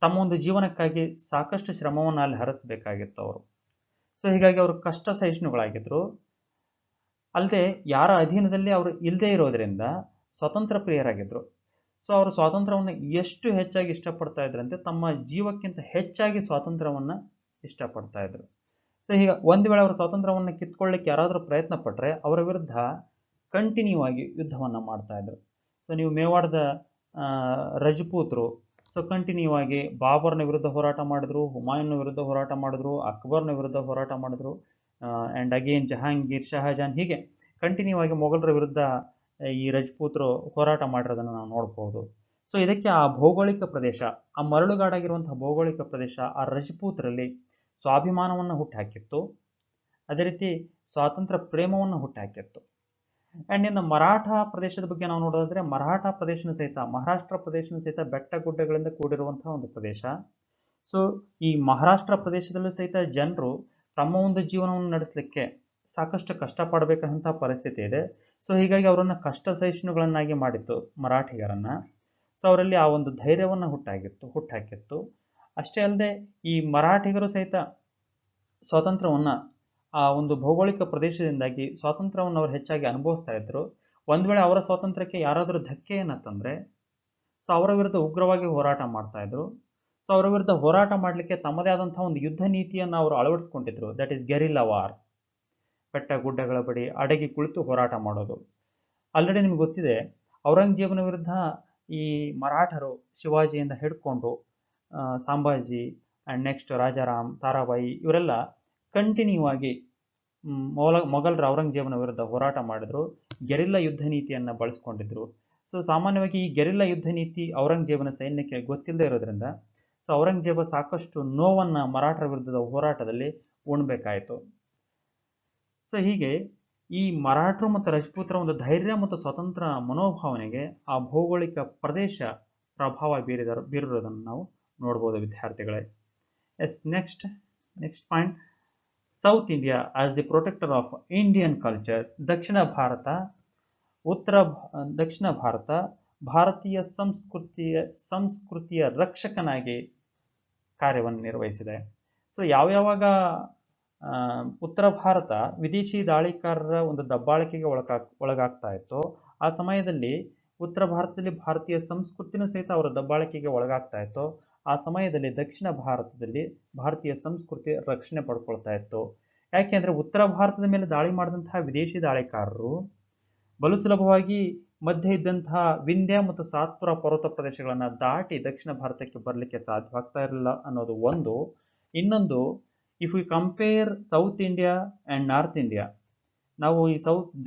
ತಮ್ಮ ಒಂದು ಜೀವನಕ್ಕಾಗಿ ಸಾಕಷ್ಟು ಶ್ರಮವನ್ನು ಅಲ್ಲಿ ಹರಿಸಬೇಕಾಗಿತ್ತು ಅವರು. ಸೊ ಹೀಗಾಗಿ ಅವರು ಕಷ್ಟ ಸಹಿಷ್ಣುಗಳಾಗಿದ್ದರು. ಅಲ್ಲದೆ ಯಾರ ಅಧೀನದಲ್ಲಿ ಅವರು ಇಲ್ಲದೆ ಇರೋದ್ರಿಂದ ಸ್ವತಂತ್ರ ಪ್ರಿಯರಾಗಿದ್ದರು. ಸೊ ಅವರು ಸ್ವಾತಂತ್ರ್ಯವನ್ನು ಎಷ್ಟು ಹೆಚ್ಚಾಗಿ ಇಷ್ಟಪಡ್ತಾ ಇದ್ರಂತೆ ತಮ್ಮ ಜೀವಕ್ಕಿಂತ ಹೆಚ್ಚಾಗಿ ಸ್ವಾತಂತ್ರ್ಯವನ್ನು ಇಷ್ಟಪಡ್ತಾ ಇದ್ರು. ಸೊ ಈಗ ಒಂದು ವೇಳೆ ಅವರು ಸ್ವಾತಂತ್ರ್ಯವನ್ನು ಕಿತ್ಕೊಳ್ಳಿಕ್ಕೆ ಯಾರಾದರೂ ಪ್ರಯತ್ನ ಪಟ್ಟರೆ ಅವರ ವಿರುದ್ಧ ಕಂಟಿನ್ಯೂ ಆಗಿ ಯುದ್ಧವನ್ನು ಮಾಡ್ತಾ ಇದ್ರು. ಸೊ ನೀವು ಮೇವಾಡದ ರಜಪೂತರು ಸೊ ಕಂಟಿನ್ಯೂ ಆಗಿ ಬಾಬರ್ನ ವಿರುದ್ಧ ಹೋರಾಟ ಮಾಡಿದ್ರು, ಹುಮಾಯೂನ್ನ ವಿರುದ್ಧ ಹೋರಾಟ ಮಾಡಿದ್ರು, ಅಕ್ಬರ್ನ ವಿರುದ್ಧ ಹೋರಾಟ ಮಾಡಿದ್ರು, ಆ್ಯಂಡ್ ಅಗೇನ್ ಜಹಾಂಗೀರ್, ಶಹಜಾನ್, ಹೀಗೆ ಕಂಟಿನ್ಯೂ ಆಗಿ ಮೊಘಲರ ವಿರುದ್ಧ ಈ ರಜಪೂತರು ಹೋರಾಟ ಮಾಡಿರೋದನ್ನು ನಾವು ನೋಡ್ಬೋದು. ಸೊ ಇದಕ್ಕೆ ಆ ಭೌಗೋಳಿಕ ಪ್ರದೇಶ, ಆ ಮರಳುಗಾಡಾಗಿರುವಂತಹ ಭೌಗೋಳಿಕ ಪ್ರದೇಶ ಆ ರಜಪೂತರಲ್ಲಿ ಸ್ವಾಭಿಮಾನವನ್ನು ಹುಟ್ಟುಹಾಕಿತ್ತು. ಅದೇ ರೀತಿ ಸ್ವಾತಂತ್ರ್ಯ ಪ್ರೇಮವನ್ನು ಹುಟ್ಟುಹಾಕಿತ್ತು. ಆ್ಯಂಡ್ ಇನ್ನು ಮರಾಠ ಪ್ರದೇಶದ ಬಗ್ಗೆ ನಾವು ನೋಡೋದಾದ್ರೆ, ಮರಾಠ ಪ್ರದೇಶನೂ ಸಹಿತ, ಮಹಾರಾಷ್ಟ್ರ ಪ್ರದೇಶನೂ ಸಹಿತ ಬೆಟ್ಟ ಗುಡ್ಡಗಳಿಂದ ಕೂಡಿರುವಂತಹ ಒಂದು ಪ್ರದೇಶ. ಸೊ ಈ ಮಹಾರಾಷ್ಟ್ರ ಪ್ರದೇಶದಲ್ಲೂ ಸಹಿತ ಜನರು ತಮ್ಮ ಒಂದು ಜೀವನವನ್ನು ನಡೆಸಲಿಕ್ಕೆ ಸಾಕಷ್ಟು ಕಷ್ಟಪಡಬೇಕಂತ ಪರಿಸ್ಥಿತಿ ಇದೆ. ಸೊ ಹೀಗಾಗಿ ಅವರನ್ನು ಕಷ್ಟ ಸಹಿಷ್ಣುಗಳನ್ನಾಗಿ ಮಾಡಿತ್ತು ಮರಾಠಿಗರನ್ನ. ಸೊ ಅವರಲ್ಲಿ ಆ ಒಂದು ಧೈರ್ಯವನ್ನು ಹುಟ್ಟಾಕಿತ್ತು. ಅಷ್ಟೇ ಅಲ್ಲದೆ ಈ ಮರಾಠಿಗರು ಸಹಿತ ಸ್ವಾತಂತ್ರ್ಯವನ್ನು ಆ ಒಂದು ಭೌಗೋಳಿಕ ಪ್ರದೇಶದಿಂದಾಗಿ ಸ್ವಾತಂತ್ರ್ಯವನ್ನು ಅವರು ಹೆಚ್ಚಾಗಿ ಅನುಭವಿಸ್ತಾ ಇದ್ರು. ಒಂದು ವೇಳೆ ಅವರ ಸ್ವಾತಂತ್ರ್ಯಕ್ಕೆ ಯಾರಾದರೂ ಧಕ್ಕೆಯನ್ನು ತಂದರೆ ಸೊ ಅವರ ವಿರುದ್ಧ ಉಗ್ರವಾಗಿ ಹೋರಾಟ ಮಾಡ್ತಾ ಇದ್ರು. ಸೊ ಅವರ ವಿರುದ್ಧ ಹೋರಾಟ ಮಾಡಲಿಕ್ಕೆ ತಮ್ಮದೇ ಆದಂತಹ ಒಂದು ಯುದ್ಧ ನೀತಿಯನ್ನು ಅವರು ಅಳವಡಿಸ್ಕೊಂಡಿದ್ರು. That is guerrilla war. ಬೆಟ್ಟ ಗುಡ್ಡಗಳ ಬಳಿ ಅಡಗಿ ಕುಳಿತು ಹೋರಾಟ ಮಾಡೋದು. ಆಲ್ರೆಡಿ ನಿಮ್ಗೆ ಗೊತ್ತಿದೆ, ಔರಂಗಜೇಬನ ವಿರುದ್ಧ ಈ ಮರಾಠರು ಶಿವಾಜಿಯಿಂದ ಹಿಡ್ಕೊಂಡು ಸಂಭಾಜಿ ಆ್ಯಂಡ್ ನೆಕ್ಸ್ಟ್ ರಾಜಾರಾಮ್, ತಾರಾಬಾಯಿ ಇವರೆಲ್ಲ ಕಂಟಿನ್ಯೂ ಆಗಿ ಮೊಘಲರ ಔರಂಗಜೇಬನ ವಿರುದ್ಧ ಹೋರಾಟ ಮಾಡಿದ್ರು. ಗೆರಿಲ್ಲಾ ಯುದ್ಧ ನೀತಿಯನ್ನು ಬಳಸ್ಕೊಂಡಿದ್ರು. ಸೊ ಸಾಮಾನ್ಯವಾಗಿ ಈ ಗೆರಿಲ್ಲಾ ಯುದ್ಧ ನೀತಿ ಔರಂಗಜೇಬನ ಸೈನ್ಯಕ್ಕೆ ಗೊತ್ತಿಲ್ಲದೆ ಇರೋದ್ರಿಂದ ಸೊ ಔರಂಗಜೇಬ ಸಾಕಷ್ಟು ನೋವನ್ನು ಮರಾಠರ ವಿರುದ್ಧದ ಹೋರಾಟದಲ್ಲಿ ಉಣ್ಬೇಕಾಯಿತು. ಸೊ ಹೀಗೆ ಈ ಮರಾಠರು ಮತ್ತು ರಜಪೂತರ ಒಂದು ಧೈರ್ಯ ಮತ್ತು ಸ್ವತಂತ್ರ ಮನೋಭಾವನೆಗೆ ಆ ಭೌಗೋಳಿಕ ಪ್ರದೇಶ ಪ್ರಭಾವ ಬೀರಿರೋದನ್ನು ನಾವು ನೋಡ್ಬೋದು ವಿದ್ಯಾರ್ಥಿಗಳೇ. Next point, south India as the protector of Indian culture. ದಕ್ಷಿಣ ಭಾರತ ಭಾರತೀಯ ಸಂಸ್ಕೃತಿಯ ರಕ್ಷಕನಾಗಿ ಕಾರ್ಯವನ್ನು ನಿರ್ವಹಿಸಿದೆ. ಸೊ ಯಾವಾಗ ಉತ್ತರ ಭಾರತ ವಿದೇಶಿ ದಾಳಿಕಾರರ ಒಂದು ದಬ್ಬಾಳಿಕೆಗೆ ಒಳಗಾಗ್ತಾ ಇತ್ತು, ಆ ಸಮಯದಲ್ಲಿ ಉತ್ತರ ಭಾರತದಲ್ಲಿ ಭಾರತೀಯ ಸಂಸ್ಕೃತಿನೂ ಸಹಿತ ಅವರ ದಬ್ಬಾಳಿಕೆಗೆ ಒಳಗಾಗ್ತಾ ಇತ್ತು. ಆ ಸಮಯದಲ್ಲಿ ದಕ್ಷಿಣ ಭಾರತದಲ್ಲಿ ಭಾರತೀಯ ಸಂಸ್ಕೃತಿ ರಕ್ಷಣೆ ಪಡ್ಕೊಳ್ತಾ ಇತ್ತು. ಯಾಕೆಂದ್ರೆ ಉತ್ತರ ಭಾರತದ ಮೇಲೆ ದಾಳಿ ಮಾಡಿದಂತಹ ವಿದೇಶಿ ದಾಳಿಕಾರರು ಬಲು ಸುಲಭವಾಗಿ ಮಧ್ಯೆ ಇದ್ದಂತಹ ವಿಂಧ್ಯ ಮತ್ತು ಸಾತ್ಪುರ ಪರ್ವತ ಪ್ರದೇಶಗಳನ್ನು ದಾಟಿ ದಕ್ಷಿಣ ಭಾರತಕ್ಕೆ ಬರಲಿಕ್ಕೆ ಸಾಧ್ಯವಾಗ್ತಾ ಇರಲಿಲ್ಲ ಅನ್ನೋದು ಒಂದು. ಇನ್ನೊಂದು, if you compare South India and North India, ನಾವು ಈ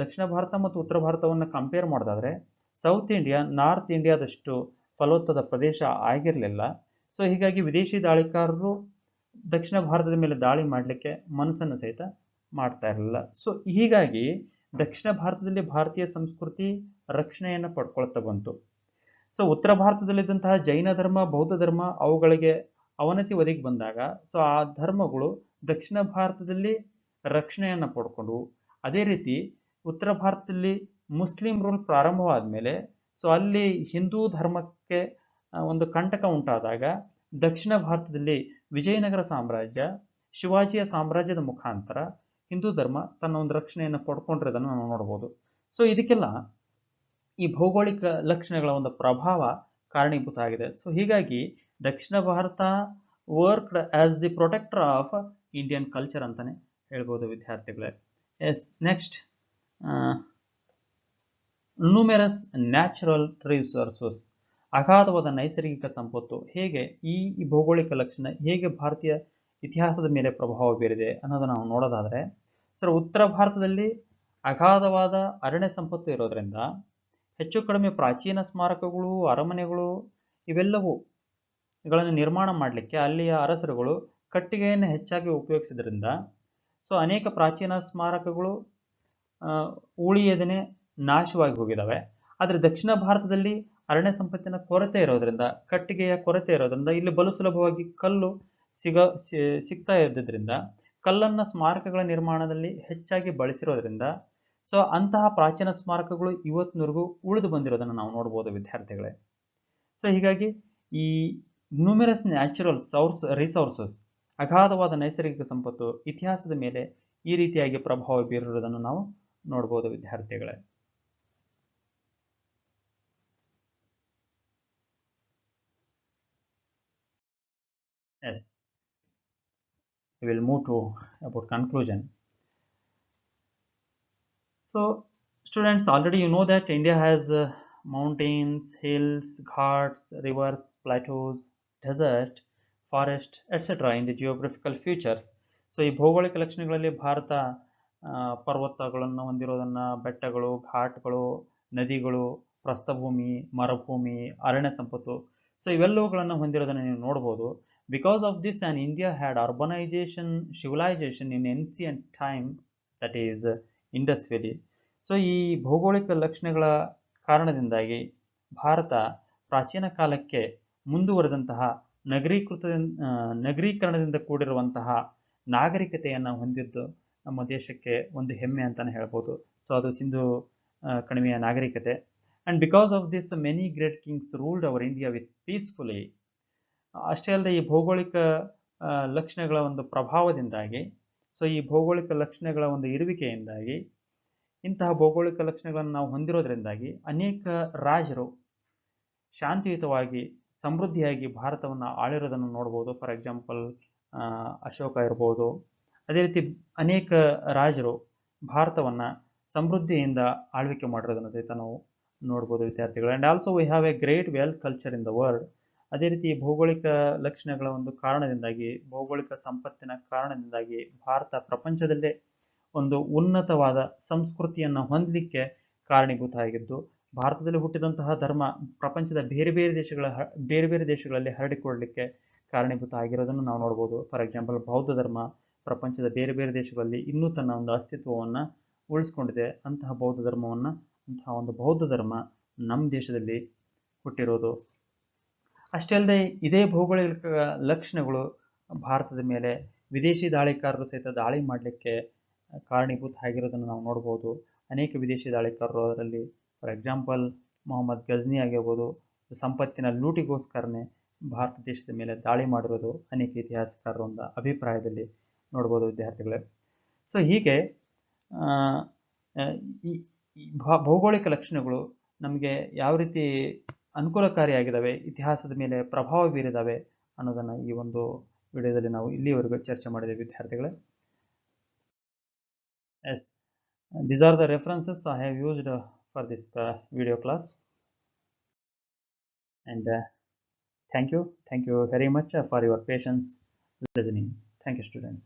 ದಕ್ಷಿಣ ಭಾರತ ಮತ್ತು ಉತ್ತರ ಭಾರತವನ್ನು ಕಂಪೇರ್ ಮಾಡೋದಾದ್ರೆ ಸೌತ್ ಇಂಡಿಯಾ ನಾರ್ತ್ ಇಂಡಿಯಾದಷ್ಟು ಫಲವತ್ತಾದ ಪ್ರದೇಶ ಆಗಿರಲಿಲ್ಲ. ಸೊ ಹೀಗಾಗಿ ವಿದೇಶಿ ದಾಳಿಕಾರರು ದಕ್ಷಿಣ ಭಾರತದ ಮೇಲೆ ದಾಳಿ ಮಾಡಲಿಕ್ಕೆ ಮನಸ್ಸನ್ನು ಸಹಿತ ಮಾಡ್ತಾ ಇರಲಿಲ್ಲ. ಸೊ ಹೀಗಾಗಿ ದಕ್ಷಿಣ ಭಾರತದಲ್ಲಿ ಭಾರತೀಯ ಸಂಸ್ಕೃತಿ ರಕ್ಷಣೆಯನ್ನು ಪಡ್ಕೊಳ್ತಾ ಬಂತು. ಸೊ ಉತ್ತರ ಭಾರತದಲ್ಲಿದ್ದಂತಹ ಜೈನ ಧರ್ಮ, ಬೌದ್ಧ ಧರ್ಮ ಅವುಗಳಿಗೆ ಅವನತಿ ಒದಗಿ ಬಂದಾಗ ಸೊ ಆ ಧರ್ಮಗಳು ದಕ್ಷಿಣ ಭಾರತದಲ್ಲಿ ರಕ್ಷಣೆಯನ್ನು ಪಡ್ಕೊಂಡು, ಅದೇ ರೀತಿ ಉತ್ತರ ಭಾರತದಲ್ಲಿ ಮುಸ್ಲಿಂ ರೂಲ್ ಪ್ರಾರಂಭವಾದ ಮೇಲೆ ಸೊ ಅಲ್ಲಿ ಹಿಂದೂ ಧರ್ಮಕ್ಕೆ ಒಂದು ಕಂಟಕ ಉಂಟಾದಾಗ ದಕ್ಷಿಣ ಭಾರತದಲ್ಲಿ ವಿಜಯನಗರ ಸಾಮ್ರಾಜ್ಯ, ಶಿವಾಜಿಯ ಸಾಮ್ರಾಜ್ಯದ ಮುಖಾಂತರ ಹಿಂದೂ ಧರ್ಮ ತನ್ನ ಒಂದು ರಕ್ಷಣೆಯನ್ನು ಪಡ್ಕೊಂಡಿರೋದನ್ನು ನಾವು ನೋಡ್ಬೋದು. ಸೊ ಇದಕ್ಕೆಲ್ಲ ಈ ಭೌಗೋಳಿಕ ಲಕ್ಷಣಗಳ ಒಂದು ಪ್ರಭಾವ ಕಾರಣೀಭೂತ ಆಗಿದೆ. ಸೊ ಹೀಗಾಗಿ ದಕ್ಷಿಣ Bharat worked as the protector of Indian culture ಅಂತಾನೆ ಹೇಳ್ಬೋದು ವಿದ್ಯಾರ್ಥಿಗಳೇ. Next, numerous natural resources. ಅಗಾಧವಾದ ನೈಸರ್ಗಿಕ ಸಂಪತ್ತು ಹೇಗೆ ಈ ಭೌಗೋಳಿಕ ಲಕ್ಷಣ ಹೇಗೆ ಭಾರತೀಯ ಇತಿಹಾಸದ ಮೇಲೆ ಪ್ರಭಾವ ಬೀರಿದೆ ಅನ್ನೋದನ್ನು ನಾವು ನೋಡೋದಾದರೆ, ಸರ್ ಉತ್ತರ ಭಾರತದಲ್ಲಿ ಅಗಾಧವಾದ ಅರಣ್ಯ ಸಂಪತ್ತು ಇರೋದ್ರಿಂದ ಹೆಚ್ಚು ಕಡಿಮೆ ಪ್ರಾಚೀನ ಸ್ಮಾರಕಗಳು, ಅರಮನೆಗಳು ಇವೆಲ್ಲವುಗಳನ್ನು ನಿರ್ಮಾಣ ಮಾಡಲಿಕ್ಕೆ ಅಲ್ಲಿಯ ಅರಸರುಗಳು ಕಟ್ಟಿಗೆಯನ್ನು ಹೆಚ್ಚಾಗಿ ಉಪಯೋಗಿಸಿದ್ರಿಂದ ಸೊ ಅನೇಕ ಪ್ರಾಚೀನ ಸ್ಮಾರಕಗಳು ಉಳಿಯದೇ ನಾಶವಾಗಿ ಹೋಗಿದ್ದಾವೆ. ಆದರೆ ದಕ್ಷಿಣ ಭಾರತದಲ್ಲಿ ಅರಣ್ಯ ಸಂಪತ್ತಿನ ಕೊರತೆ ಇರೋದ್ರಿಂದ, ಕಟ್ಟಿಗೆಯ ಕೊರತೆ ಇರೋದ್ರಿಂದ ಇಲ್ಲಿ ಬಲು ಸುಲಭವಾಗಿ ಕಲ್ಲು ಸಿಗ್ತಾ ಇರೋದ್ರಿಂದ ಕಲ್ಲನ್ನು ಸ್ಮಾರಕಗಳ ನಿರ್ಮಾಣದಲ್ಲಿ ಹೆಚ್ಚಾಗಿ ಬಳಸಿರೋದ್ರಿಂದ ಸೊ ಅಂತಹ ಪ್ರಾಚೀನ ಸ್ಮಾರಕಗಳು ಇವತ್ತಿನವರೆಗೂ ಉಳಿದು ಬಂದಿರೋದನ್ನು ನಾವು ನೋಡ್ಬೋದು ವಿದ್ಯಾರ್ಥಿಗಳೇ. ಸೊ ಹೀಗಾಗಿ ಈ ನ್ಯೂಮೆರಸ್ ನ್ಯಾಚುರಲ್ ರಿಸೋರ್ಸಸ್, ಅಗಾಧವಾದ ನೈಸರ್ಗಿಕ ಸಂಪತ್ತು ಇತಿಹಾಸದ ಮೇಲೆ ಈ ರೀತಿಯಾಗಿ ಪ್ರಭಾವ ಬೀರಿರುವುದನ್ನು ನಾವು ನೋಡ್ಬೋದು ವಿದ್ಯಾರ್ಥಿಗಳೇ. Yes, we will move to about conclusion. So students, already you know that India has mountains, hills, ghats, rivers, plateaus, desert, forest, etc. in the geographical features. So ಈ ಭೌಗೋಳಿಕ ಲಕ್ಷಣಗಳಲ್ಲಿ ಭಾರತ ಪರ್ವತಗಳನ್ನು ಹೊಂದಿರೋದನ್ನು, ಬೆಟ್ಟಗಳು, ಘಾಟ್ಗಳು, ನದಿಗಳು, ಪ್ರಸ್ಥಭೂಮಿ, ಮರುಭೂಮಿ, ಅರಣ್ಯ ಸಂಪತ್ತು ಸೊ ಇವೆಲ್ಲವುಗಳನ್ನು ಹೊಂದಿರೋದನ್ನು ನೀವು ನೋಡ್ಬೋದು. Because of this, and India had urbanization, civilization in ancient time, that is Indus Valley. So ಈ ಭೌಗೋಳಿಕ ಲಕ್ಷಣಗಳ ಕಾರಣದಿಂದಾಗಿ ಭಾರತ ಪ್ರಾಚೀನ ಕಾಲಕ್ಕೆ ಮುಂದುವರೆದಂತಹ ನಗರೀಕರಣದಿಂದ ಕೂಡಿರುವಂತಹ ನಾಗರಿಕತೆಯನ್ನು ಹೊಂದಿದ್ದು ನಮ್ಮ ದೇಶಕ್ಕೆ ಒಂದು ಹೆಮ್ಮೆ ಅಂತಾನೆ ಹೇಳ್ಬೋದು. ಸೊ ಅದು ಸಿಂಧು ಕಣಿವೆಯ ನಾಗರಿಕತೆ. And because of this many great Kings ruled our India with peacefully. ಅಷ್ಟೇ ಅಲ್ಲದೆ ಈ ಭೌಗೋಳಿಕ ಲಕ್ಷಣಗಳ ಒಂದು ಪ್ರಭಾವದಿಂದಾಗಿ, ಸೊ ಈ ಭೌಗೋಳಿಕ ಲಕ್ಷಣಗಳ ಒಂದು ಇರುವಿಕೆಯಿಂದಾಗಿ, ಇಂತಹ ಭೌಗೋಳಿಕ ಲಕ್ಷಣಗಳನ್ನು ನಾವು ಹೊಂದಿರೋದ್ರಿಂದಾಗಿ ಅನೇಕ ರಾಜರು ಶಾಂತಿಯುತವಾಗಿ ಸಮೃದ್ಧಿಯಾಗಿ ಭಾರತವನ್ನು ಆಳಿರೋದನ್ನು ನೋಡ್ಬೋದು. ಫಾರ್ ಎಕ್ಸಾಂಪಲ್ ಅಶೋಕ ಇರ್ಬೋದು. ಅದೇ ರೀತಿ ಅನೇಕ ರಾಜರು ಭಾರತವನ್ನು ಸಮೃದ್ಧಿಯಿಂದ ಆಳ್ವಿಕೆ ಮಾಡಿರೋದನ್ನು ಸಹಿತ ನಾವು ನೋಡ್ಬೋದು ವಿದ್ಯಾರ್ಥಿಗಳು. And also we have A great well culture in the world. ಅದೇ ರೀತಿ ಭೌಗೋಳಿಕ ಲಕ್ಷಣಗಳ ಒಂದು ಕಾರಣದಿಂದಾಗಿ, ಭೌಗೋಳಿಕ ಸಂಪತ್ತಿನ ಕಾರಣದಿಂದಾಗಿ ಭಾರತ ಪ್ರಪಂಚದಲ್ಲೇ ಒಂದು ಉನ್ನತವಾದ ಸಂಸ್ಕೃತಿಯನ್ನು ಹೊಂದಲಿಕ್ಕೆ ಕಾರಣೀಭೂತ ಆಗಿದ್ದು, ಭಾರತದಲ್ಲಿ ಹುಟ್ಟಿದಂತಹ ಧರ್ಮ ಪ್ರಪಂಚದ ಬೇರೆ ಬೇರೆ ದೇಶಗಳಲ್ಲಿ ಹರಡಿಕೊಳ್ಳಲಿಕ್ಕೆ ಕಾರಣೀಭೂತ ಆಗಿರೋದನ್ನು ನಾವು ನೋಡ್ಬೋದು. ಫಾರ್ ಎಕ್ಸಾಂಪಲ್ ಬೌದ್ಧ ಧರ್ಮ ಪ್ರಪಂಚದ ಬೇರೆ ಬೇರೆ ದೇಶಗಳಲ್ಲಿ ಇನ್ನೂ ತನ್ನ ಒಂದು ಅಸ್ತಿತ್ವವನ್ನು ಉಳಿಸ್ಕೊಂಡಿದೆ. ಅಂತಹ ಒಂದು ಬೌದ್ಧ ಧರ್ಮ ನಮ್ಮ ದೇಶದಲ್ಲಿ ಹುಟ್ಟಿರೋದು. ಅಷ್ಟೇ ಅಲ್ಲದೆ ಇದೇ ಭೌಗೋಳಿಕ ಲಕ್ಷಣಗಳು ಭಾರತದ ಮೇಲೆ ವಿದೇಶಿ ದಾಳಿಕಾರರು ಸಹಿತ ದಾಳಿ ಮಾಡಲಿಕ್ಕೆ ಕಾರಣೀಭೂತ ಆಗಿರೋದನ್ನು ನಾವು ನೋಡ್ಬೋದು. ಅನೇಕ ವಿದೇಶಿ ದಾಳಿಕಾರರು, ಅದರಲ್ಲಿ ಫಾರ್ ಎಕ್ಸಾಂಪಲ್ ಮೊಹಮ್ಮದ್ ಗಜ್ನಿ ಆಗಿರ್ಬೋದು, ಸಂಪತ್ತಿನ ಲೂಟಿಗೋಸ್ಕರನೇ ಭಾರತ ದೇಶದ ಮೇಲೆ ದಾಳಿ ಮಾಡಿರೋದು ಅನೇಕ ಇತಿಹಾಸಕಾರರ ಒಂದು ಅಭಿಪ್ರಾಯದಲ್ಲಿ ನೋಡ್ಬೋದು ವಿದ್ಯಾರ್ಥಿಗಳೇ. ಸೊ ಹೀಗೆ ಈ ಭೌಗೋಳಿಕ ಲಕ್ಷಣಗಳು ನಮಗೆ ಯಾವ ರೀತಿ ಅನುಕೂಲಕಾರಿಯಾಗಿದ್ದಾವೆ, ಇತಿಹಾಸದ ಮೇಲೆ ಪ್ರಭಾವ ಬೀರಿದ್ದಾವೆ ಅನ್ನೋದನ್ನು ಈ ಒಂದು ವಿಡಿಯೋದಲ್ಲಿ ನಾವು ಇಲ್ಲಿವರೆಗೂ ಚರ್ಚೆ ಮಾಡಿದ್ದೇವೆ ವಿದ್ಯಾರ್ಥಿಗಳೇ. Yes, these are the references I have used for this video class. And thank you very much for your patience listening. Thank you, students.